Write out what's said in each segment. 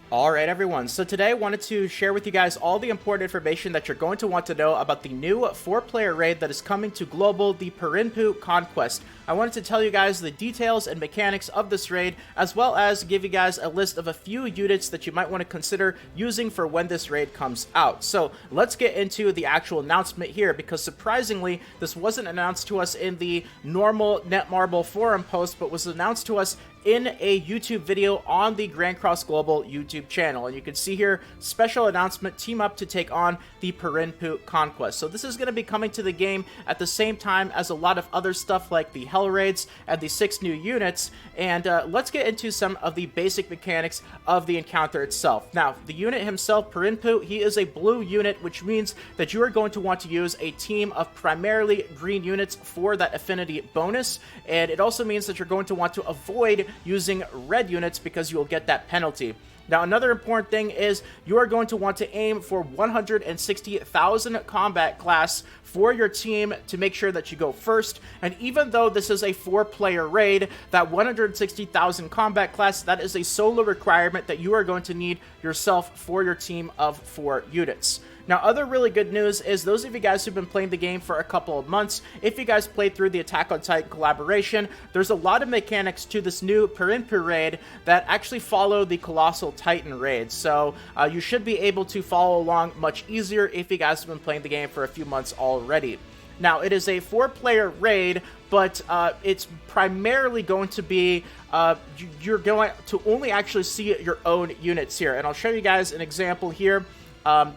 Alright everyone, so today I wanted to share with you guys all the important information that you're going to want to know about the new 4-player raid that is coming to global, the Pirinpu Conquest. I wanted to tell you guys the details and mechanics of this raid, as well as give you guys a list of a few units that you might want to consider using for when this raid comes out. So let's get into the actual announcement here, because surprisingly, this wasn't announced to us in the normal Netmarble forum post, but was announced to us in a YouTube video on the Grand Cross Global YouTube channel. And you can see here, special announcement, team up to take on the Pirinpu Conquest. So this is going to be coming to the game at the same time as a lot of other stuff like the Hell Raids and the 6 new units. And let's get into some of the basic mechanics of the encounter itself. Now, the unit himself, Pirinpu, he is a blue unit, which means that you are going to want to use a team of primarily green units for that affinity bonus. And it also means that you're going to want to avoid using red units because you will get that penalty. Now, another important thing is you are going to want to aim for 160,000 combat class for your team to make sure that you go first. And even though this is a 4-player raid, that 160,000 combat class, that is a solo requirement that you are going to need yourself for your team of 4 units. Now, other really good news is those of you guys who've been playing the game for a couple of months, if you guys played through the Attack on Titan collaboration, there's a lot of mechanics to this new Pirinpu raid that actually follow the Colossal Titan raid. So you should be able to follow along much easier if you guys have been playing the game for a few months already. Now, it is a 4-player raid, but it's primarily going to be, you're going to only actually see your own units here. And I'll show you guys an example here.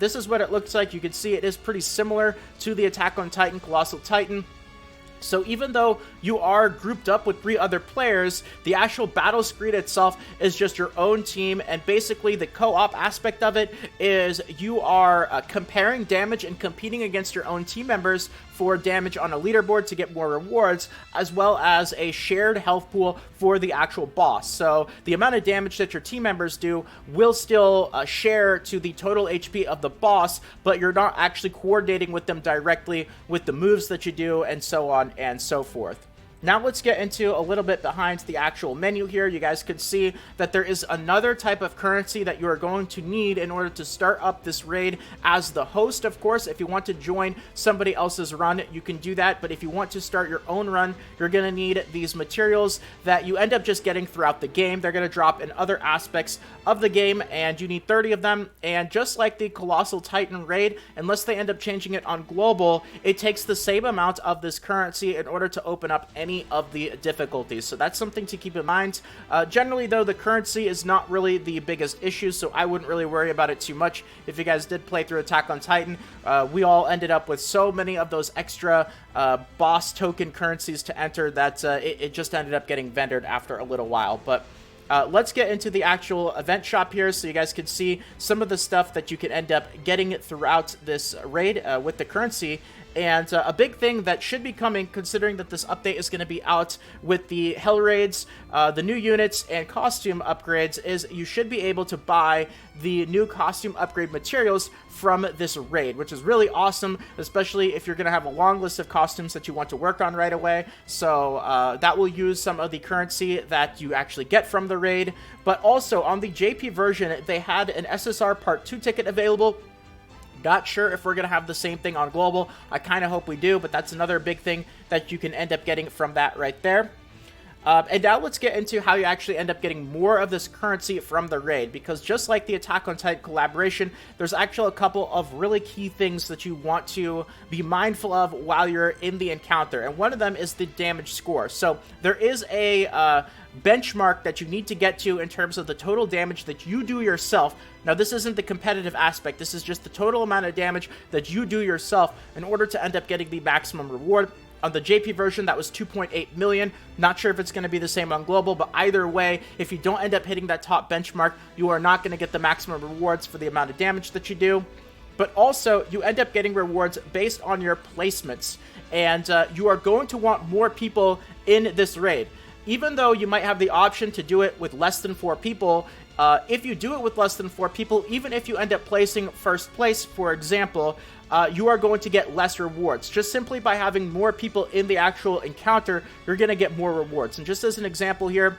This is what it looks like. You can see it is pretty similar to the Attack on Titan, Colossal Titan. So even though you are grouped up with 3 other players, the actual battle screen itself is just your own team, and basically the co-op aspect of it is you are comparing damage and competing against your own team members for damage on a leaderboard to get more rewards, as well as a shared health pool for the actual boss. So the amount of damage that your team members do will still share to the total HP of the boss, but you're not actually coordinating with them directly with the moves that you do, and so on and so forth. Now let's get into a little bit behind the actual menu here. You guys can see that there is another type of currency that you are going to need in order to start up this raid as the host. Of course, if you want to join somebody else's run, you can do that. But if you want to start your own run, you're going to need these materials that you end up just getting throughout the game. They're going to drop in other aspects of the game, and you need 30 of them. And just like the Colossal Titan raid, unless they end up changing it on global, it takes the same amount of this currency in order to open up any of the difficulties. So that's something to keep in mind. Generally, though, the currency is not really the biggest issue, so I wouldn't really worry about it too much. If you guys did play through Attack on Titan, we all ended up with so many of those extra boss token currencies to enter that it just ended up getting vendored after a little while. But let's get into the actual event shop here so you guys can see some of the stuff that you can end up getting throughout this raid with the currency. And a big thing that should be coming, considering that this update is going to be out with the Hell Raids, the new units, and costume upgrades, is you should be able to buy the new costume upgrade materials from this raid, which is really awesome, especially if you're going to have a long list of costumes that you want to work on right away. So that will use some of the currency that you actually get from the raid. But also, on the JP version, they had an SSR Part 2 ticket available. Not sure if we're going to have the same thing on global. I kind of hope we do, but that's another big thing that you can end up getting from that right there. And now let's get into how you actually end up getting more of this currency from the raid, because just like the Attack on Titan collaboration, there's actually a couple of really key things that you want to be mindful of while you're in the encounter, and one of them is the damage score. So there is a benchmark that you need to get to in terms of the total damage that you do yourself. Now, this isn't the competitive aspect, this is just the total amount of damage that you do yourself in order to end up getting the maximum reward. On the JP version, that was 2.8 million. Not sure if it's going to be the same on global, but either way, if you don't end up hitting that top benchmark, you are not going to get the maximum rewards for the amount of damage that you do. But also, you end up getting rewards based on your placements, and you are going to want more people in this raid. Even though you might have the option to do it with less than 4 people, if you do it with less than 4 people, even if you end up placing first place, for example, you are going to get less rewards. Just simply by having more people in the actual encounter, you're going to get more rewards. And just as an example here,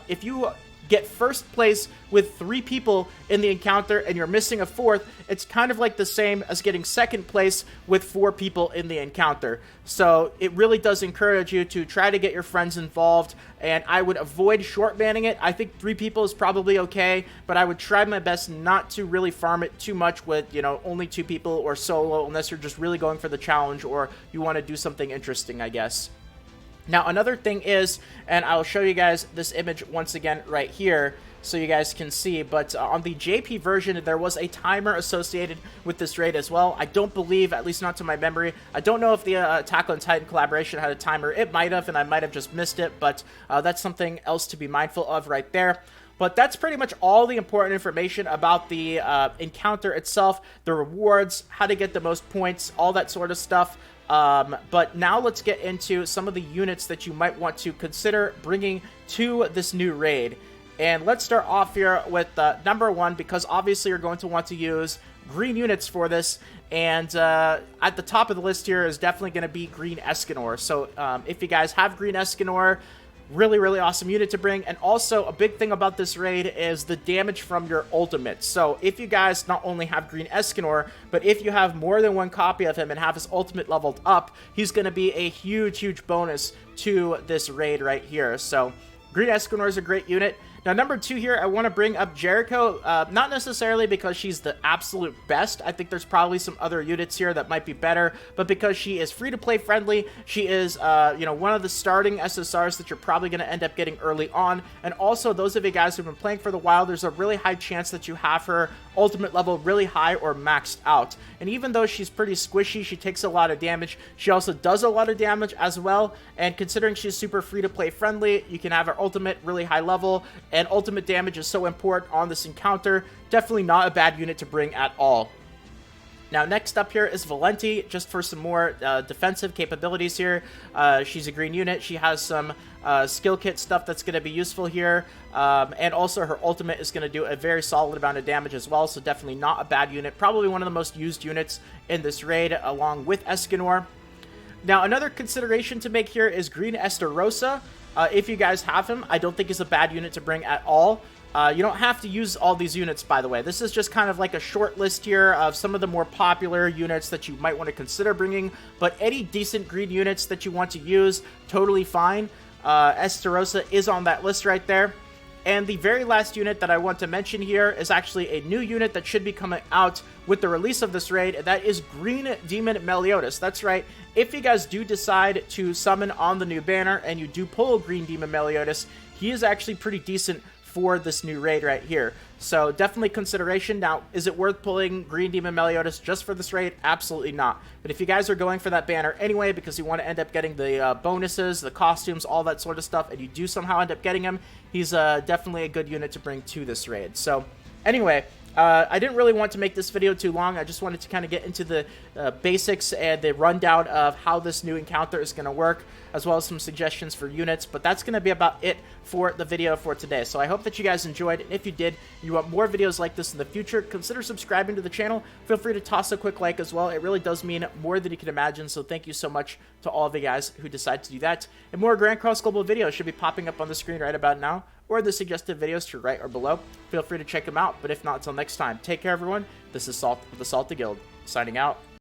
if you get first place with 3 people in the encounter and you're missing a 4th, it's kind of like the same as getting second place with 4 people in the encounter. So it really does encourage you to try to get your friends involved, and I would avoid short banning it. I think 3 people is probably okay, but I would try my best not to really farm it too much with, you know, only 2 people or solo, unless you're just really going for the challenge or you want to do something interesting, I guess. Now, another thing is, and I'll show you guys this image once again right here so you guys can see, but on the JP version, there was a timer associated with this raid as well. I don't believe, at least not to my memory, I don't know if the Attack on Titan collaboration had a timer. It might have, and I might have just missed it, but that's something else to be mindful of right there. But that's pretty much all the important information about the encounter itself, the rewards, how to get the most points, all that sort of stuff. But now let's get into some of the units that you might want to consider bringing to this new raid. And let's start off here with number 1, because obviously you're going to want to use green units for this. And at the top of the list here is definitely going to be green Escanor. So if you guys have green Escanor, really, really awesome unit to bring. And also, a big thing about this raid is the damage from your ultimate. So if you guys not only have green Escanor, but if you have more than 1 copy of him and have his ultimate leveled up, he's going to be a huge, huge bonus to this raid right here. So green Escanor is a great unit. Now, number 2 here, I want to bring up Jericho, not necessarily because she's the absolute best. I think there's probably some other units here that might be better, but because she is free-to-play friendly, she is, you know, one of the starting SSRs that you're probably going to end up getting early on. And also, those of you guys who've been playing for the while, there's a really high chance that you have her ultimate level really high or maxed out. And even though she's pretty squishy, she takes a lot of damage, she also does a lot of damage as well. And considering she's super free-to-play friendly, you can have her ultimate really high level, and ultimate damage is so important on this encounter. Definitely not a bad unit to bring at all. Now, next up here is Valenti, just for some more defensive capabilities here. She's a green unit. She has some skill kit stuff that's going to be useful here. And also her ultimate is going to do a very solid amount of damage as well, so definitely not a bad unit. Probably one of the most used units in this raid, along with Escanor. Now, another consideration to make here is green Estarossa. If you guys have him, I don't think he's a bad unit to bring at all. You don't have to use all these units, by the way. This is just kind of like a short list here of some of the more popular units that you might want to consider bringing, but any decent green units that you want to use, totally fine. Estarossa is on that list right there. And the very last unit that I want to mention here is actually a new unit that should be coming out with the release of this raid, and that is Green Demon Meliodas. That's right, if you guys do decide to summon on the new banner and you do pull Green Demon Meliodas, he is actually pretty decent for this new raid right here. So definitely consideration. Now, is it worth pulling Green Demon Meliodas just for this raid? Absolutely not. But if you guys are going for that banner anyway, because you want to end up getting the bonuses, the costumes, all that sort of stuff, and you do somehow end up getting him, he's definitely a good unit to bring to this raid. So anyway, I didn't really want to make this video too long. I just wanted to kind of get into the basics and the rundown of how this new encounter is going to work, as well as some suggestions for units. But that's going to be about it for the video for today. So I hope that you guys enjoyed. And if you did, you want more videos like this in the future, consider subscribing to the channel. Feel free to toss a quick like as well. It really does mean more than you can imagine. So thank you so much to all of you guys who decide to do that. And more Grand Cross Global videos should be popping up on the screen right about now, or the suggested videos to right or below. Feel free to check them out, but if not, until next time, take care everyone. This is Salt of the Salty Guild, signing out.